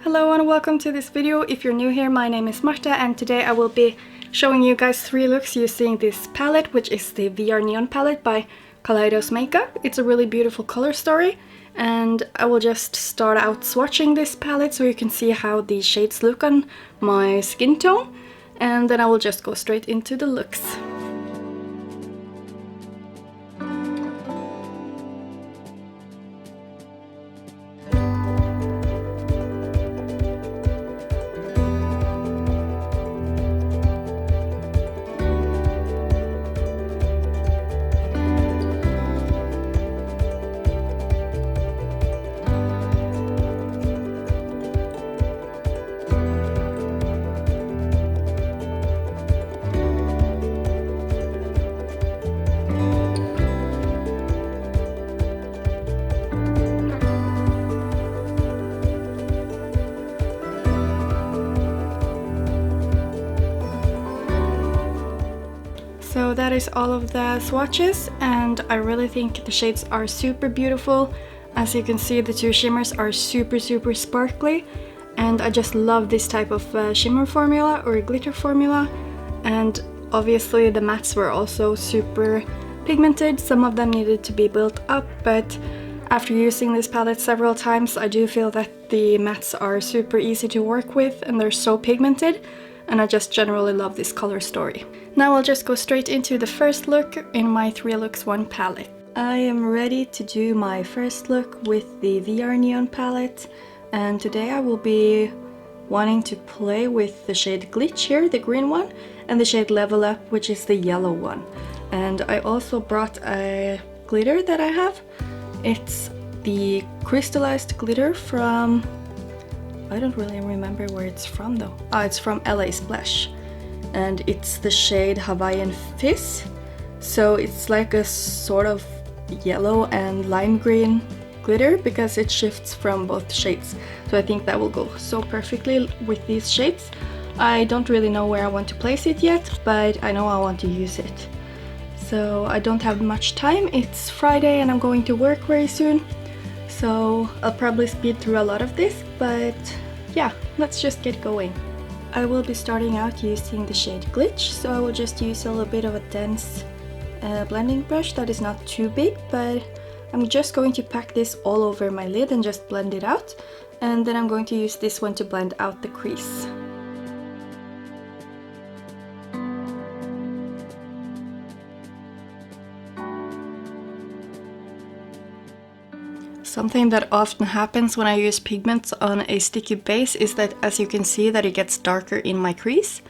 Hello and welcome to this video. If you're new here, my name is Marta and today I will be showing you guys 3 looks using this palette, which is the VR Neon palette by Kaleidos Makeup. It's a really beautiful color story and I will just start out swatching this palette so you can see how the shades look on my skin tone, and then I will just go straight into the looks. So that is all of the swatches, and I really think the shades are super beautiful. As you can see, the 2 shimmers are super sparkly, and I just love this type of shimmer formula or glitter formula. And obviously the mattes were also super pigmented. Some of them needed to be built up, but after using this palette several times I do feel that the mattes are super easy to work with and they're so pigmented, and I just generally love this color story. Now I'll just go straight into the first look in my 3 looks 1 palette. I am ready to do my first look with the VR Neon palette, and today I will be wanting to play with the shade Glitch here, the green one, and the shade Level Up, which is the yellow one. And I also brought a glitter that I have. It's the crystallized glitter from... I don't really remember where it's from though. Oh, it's from LA Splash. And it's the shade Hawaiian Fizz. So it's like a sort of yellow and lime green glitter because it shifts from both shades. So I think that will go so perfectly with these shades. I don't really know where I want to place it yet, but I know I want to use it. So I don't have much time. It's Friday and I'm going to work very soon. So I'll probably speed through a lot of this, but yeah, let's just get going. I will be starting out using the shade Glitch, so I will just use a little bit of a dense blending brush that is not too big, but I'm just going to pack this all over my lid and just blend it out, and then I'm going to use this one to blend out the crease. Something that often happens when I use pigments on a sticky base is that, as you can see, that it gets darker in my crease.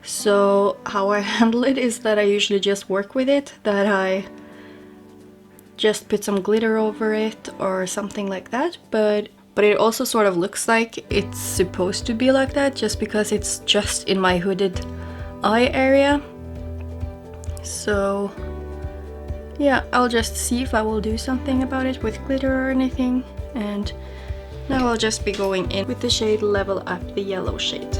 So how I handle it is that I usually just work with it, that I just put some glitter over it or something like that, but it also sort of looks like it's supposed to be like that just because it's just in my hooded eye area. So yeah, I'll just see if I will do something about it with glitter or anything. And now I'll just be going in with the shade Level Up, the yellow shade.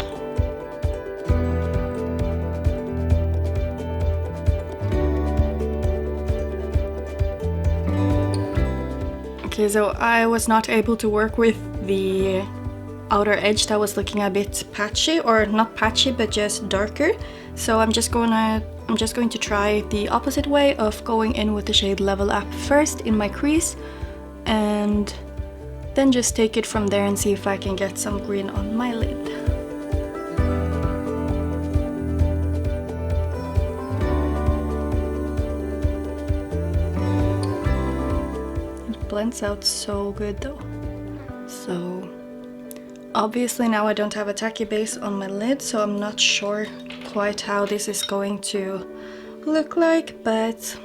Okay, so I was not able to work with the outer edge that was looking a bit patchy, or not patchy but just darker. So I'm just going to try the opposite way of going in with the shade Level Up first in my crease, and then just take it from there and see if I can get some green on my lid. It blends out so good though. So obviously now I don't have a tacky base on my lid, so I'm not sure quite how this is going to look like, but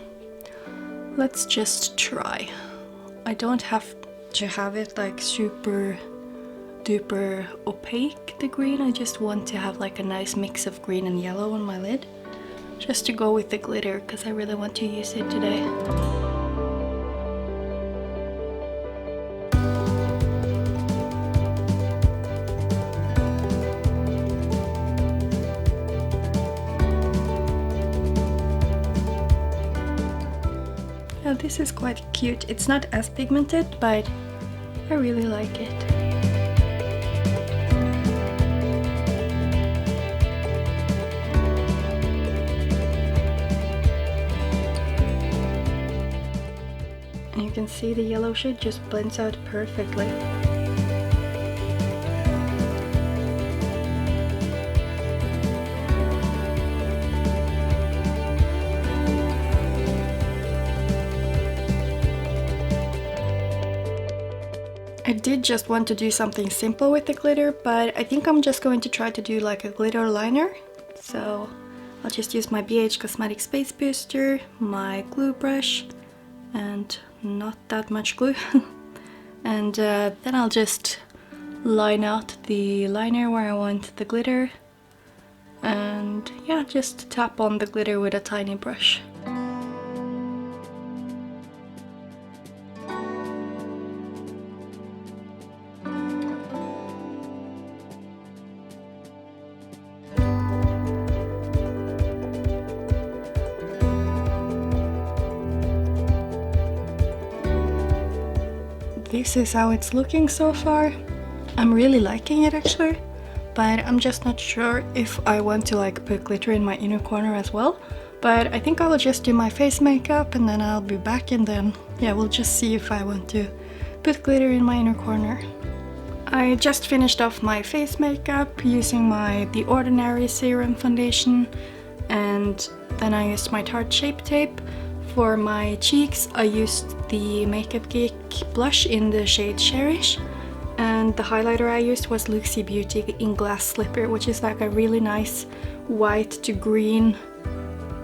let's just try. I don't have to have it like super duper opaque, the green. I just want to have like a nice mix of green and yellow on my lid, just to go with the glitter because I really want to use it today. Now this is quite cute. It's not as pigmented, but I really like it. see, the yellow shade just blends out perfectly. I did just want to do something simple with the glitter, but I think I'm just going to try to do like a glitter liner. So I'll just use my Beige Cosmetic Space Booster, my glue brush, and not that much glue. And then I'll just line out the liner where I want the glitter. And yeah, just tap on the glitter with a tiny brush. This is how it's looking so far. I'm really liking it actually, but I'm just not sure if I want to like put glitter in my inner corner as well. But I think I will just do my face makeup and then I'll be back, and then yeah, we'll just see if I want to put glitter in my inner corner. I just finished off my face makeup using The Ordinary Serum foundation, and then I used my Tarte Shape Tape. For my cheeks, I used the Makeup Geek blush in the shade Cherish, and the highlighter I used was Looxi Beauty in Glass Slipper, which is like a really nice white to green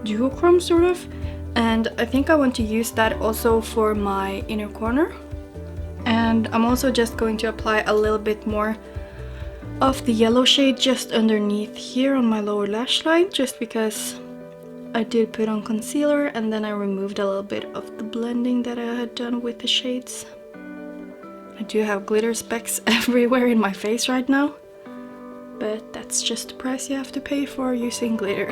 duochrome sort of, and I think I want to use that also for my inner corner. And I'm also just going to apply a little bit more of the yellow shade just underneath here on my lower lash line, just because I did put on concealer and then I removed a little bit of the blending that I had done with the shades. I do have glitter specks everywhere in my face right now, but that's just the price you have to pay for using glitter.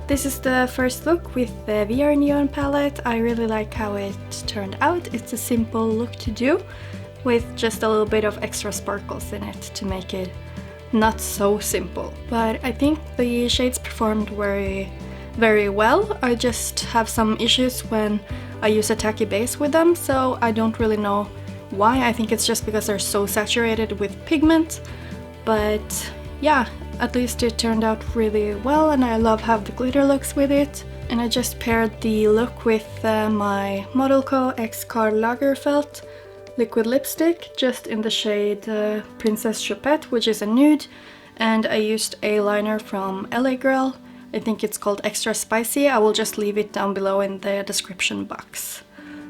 This is the first look with the VR Neon palette. I really like how it turned out. It's a simple look to do with just a little bit of extra sparkles in it to make it not so simple. But I think the shades performed very well. I just have some issues when I use a tacky base with them, so I don't really know why. I think it's just because they're so saturated with pigment. But yeah, at least it turned out really well, and I love how the glitter looks with it. And I just paired the look with my Modelco x Karl Lagerfeld liquid lipstick, just in the shade Princess Choupette, which is a nude. And I used a liner from LA Girl. I think it's called Extra Spicy. I will just leave it down below in the description box.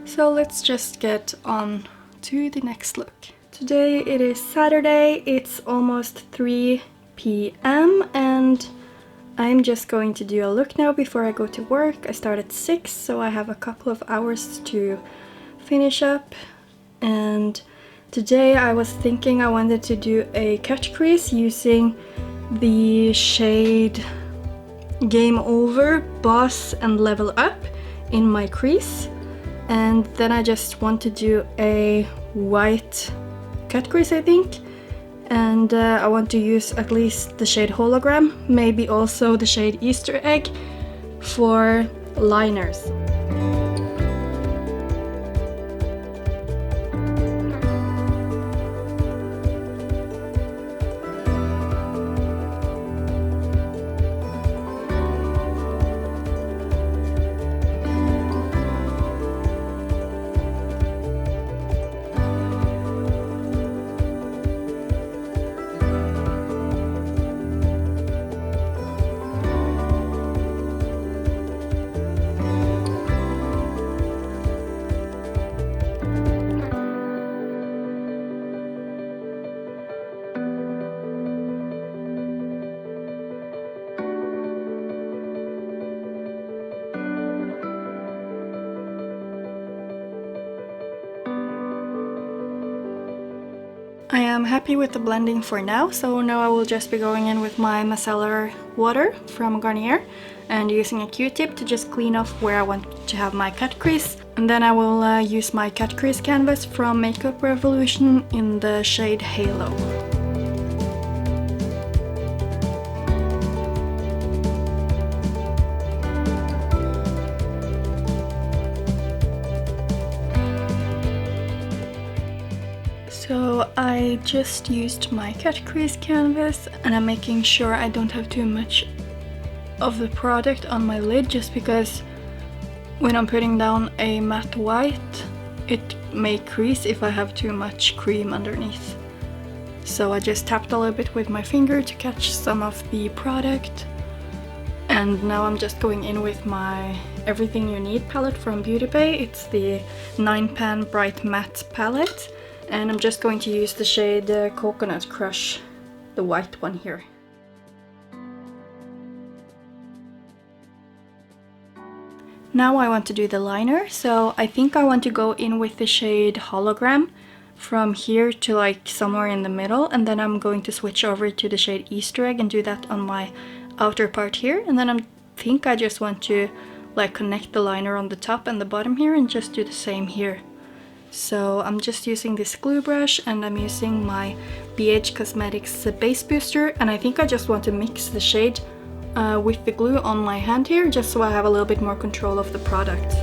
So let's just get on to the next look. Today it is Saturday, it's almost 3 p.m. and I'm just going to do a look now before I go to work. I start at 6, so I have a couple of hours to finish up. And today I was thinking I wanted to do a cut crease using the shade Game Over, Boss and Level Up in my crease. And then I just want to do a white cut crease, I think. And I want to use at least the shade Hologram, maybe also the shade Easter Egg for liners. I am happy with the blending for now, so now I will just be going in with my micellar water from Garnier and using a Q-tip to just clean off where I want to have my cut crease. And then I will use my cut crease canvas from Makeup Revolution in the shade Halo. So I just used my cut crease canvas and I'm making sure I don't have too much of the product on my lid, just because when I'm putting down a matte white it may crease if I have too much cream underneath. So I just tapped a little bit with my finger to catch some of the product. And now I'm just going in with my Everything You Need palette from Beauty Bay. It's the 9-pan Bright Matte palette. And I'm just going to use the shade Coconut Crush, the white one here. Now I want to do the liner, so I think I want to go in with the shade Hologram from here to like somewhere in the middle, and then I'm going to switch over to the shade Easter Egg and do that on my outer part here. And then I think I just want to like connect the liner on the top and the bottom here and just do the same here. So I'm just using this glue brush and I'm using my Beige Cosmetics Base Booster, and I think I just want to mix the shade with the glue on my hand here, just so I have a little bit more control of the product.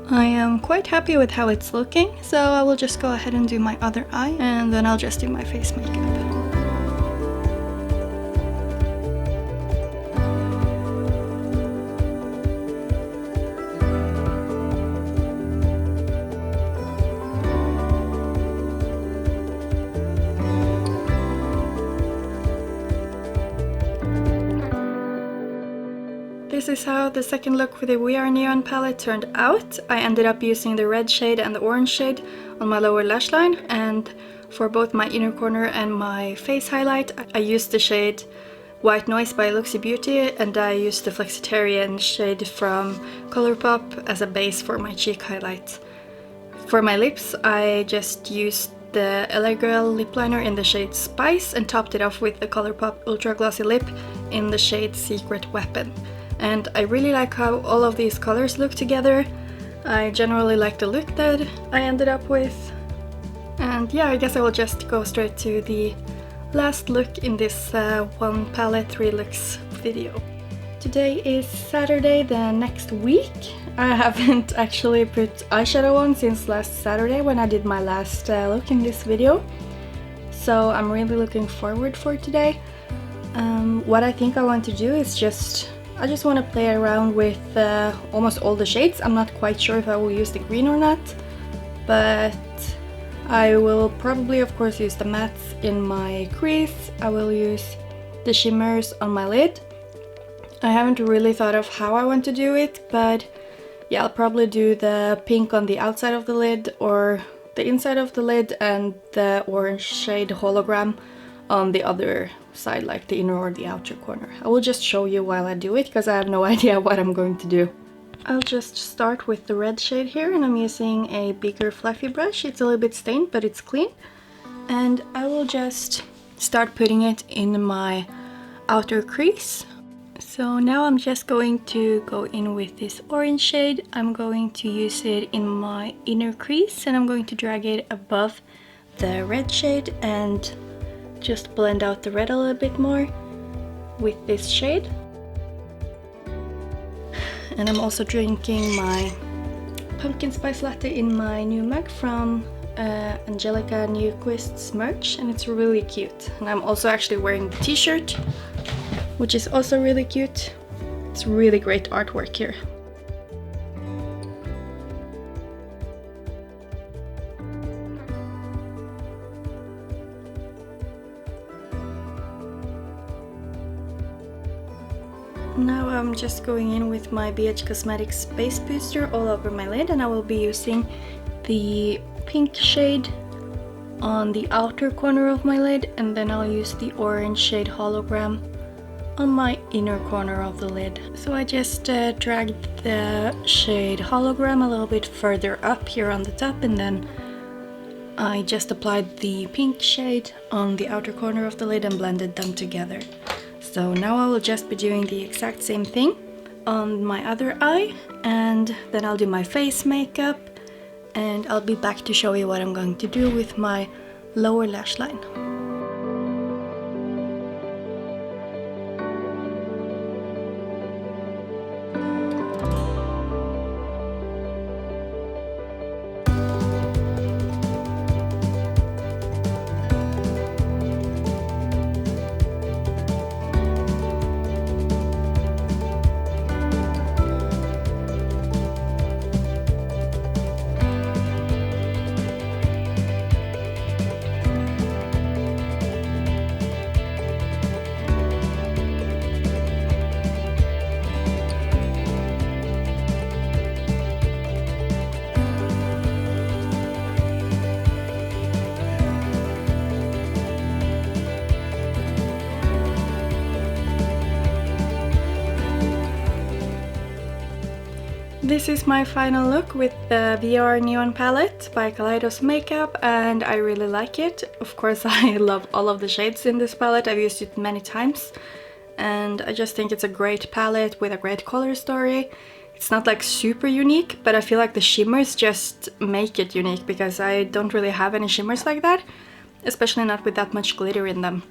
I am quite happy with how it's looking, so I will just go ahead and do my other eye, and then I'll just do my face makeup. This is how the second look with the We Are Neon palette turned out. I ended up using the red shade and the orange shade on my lower lash line, and for both my inner corner and my face highlight I used the shade White Noise by Looxi Beauty, and I used the Flexitarian shade from Colourpop as a base for my cheek highlight. For my lips I just used the LA Girl lip liner in the shade Spice and topped it off with the Colourpop Ultra Glossy Lip in the shade Secret Weapon. And I really like how all of these colors look together. I generally like the look that I ended up with. And yeah, I guess I will just go straight to the last look in this one palette 3 looks video. Today is Saturday the next week. I haven't actually put eyeshadow on since last Saturday when I did my last look in this video. So I'm really looking forward for today. What I think I want to do is I just want to play around with almost all the shades. I'm not quite sure if I will use the green or not, but I will probably of course use the mattes in my crease. I will use the shimmers on my lid. I haven't really thought of how I want to do it, but yeah, I'll probably do the pink on the outside of the lid or the inside of the lid, and the orange shade Hologram on the other side, like the inner or the outer corner. I will just show you while I do it, because I have no idea what I'm going to do. I'll just start with the red shade here, and I'm using a bigger fluffy brush. It's a little bit stained, but it's clean. And I will just start putting it in my outer crease. So now I'm just going to go in with this orange shade. I'm going to use it in my inner crease, and I'm going to drag it above the red shade and just blend out the red a little bit more with this shade. And I'm also drinking my pumpkin spice latte in my new mug from Angelica Newquist's merch, and it's really cute. And I'm also actually wearing the t-shirt, which is also really cute. It's really great artwork here. Now I'm just going in with my BH Cosmetics Base Booster all over my lid, and I will be using the pink shade on the outer corner of my lid, and then I'll use the orange shade hologram on my inner corner of the lid. So I just dragged the shade hologram a little bit further up here on the top, and then I just applied the pink shade on the outer corner of the lid and blended them together. So now I will just be doing the exact same thing on my other eye, and then I'll do my face makeup, and I'll be back to show you what I'm going to do with my lower lash line. This is my final look with the VR Neon palette by Kaleidos Makeup, and I really like it. Of course, I love all of the shades in this palette. I've used it many times, and I just think it's a great palette with a great color story. It's not like super unique, but I feel like the shimmers just make it unique, because I don't really have any shimmers like that, especially not with that much glitter in them.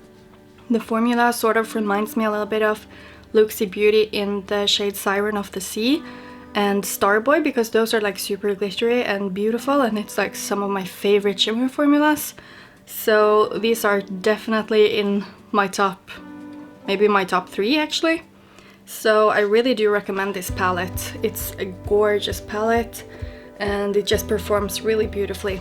The formula sort of reminds me a little bit of Looxi Beauty in the shade Siren of the Sea and Starboy, because those are like super glittery and beautiful, and it's like some of my favorite shimmer formulas. So these are definitely in my top, maybe my top 3 actually. So I really do recommend this palette. It's a gorgeous palette and it just performs really beautifully.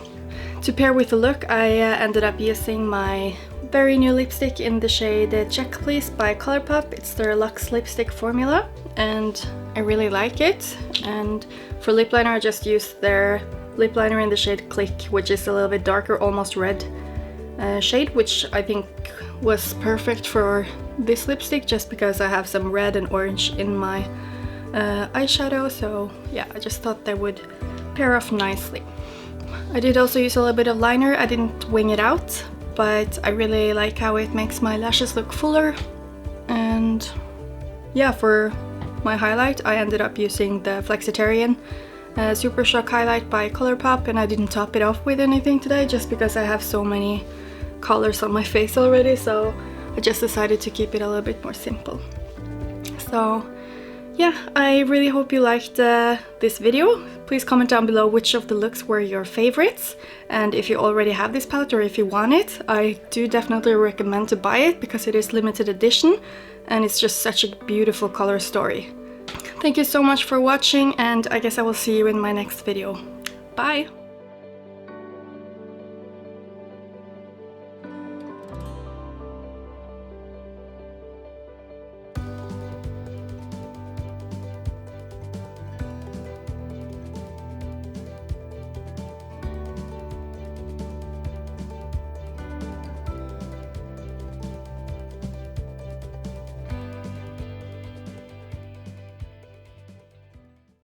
To pair with the look, I ended up using my very new lipstick in the shade Check Please by Colourpop. It's their Luxe lipstick formula, and I really like it. And for lip liner, I just used their lip liner in the shade Click, which is a little bit darker, almost red shade, which I think was perfect for this lipstick, just because I have some red and orange in my eyeshadow. So yeah, I just thought they would pair off nicely. I did also use a little bit of liner. I didn't wing it out, but I really like how it makes my lashes look fuller. And yeah, for my highlight, I ended up using the Flexitarian Super Shock highlight by Colourpop, and I didn't top it off with anything today just because I have so many colors on my face already, so I just decided to keep it a little bit more simple. So yeah, I really hope you liked this video. Please comment down below which of the looks were your favorites, and if you already have this palette or if you want it, I do definitely recommend to buy it because it is limited edition and it's just such a beautiful color story. Thank you so much for watching, and I guess I will see you in my next video. Bye!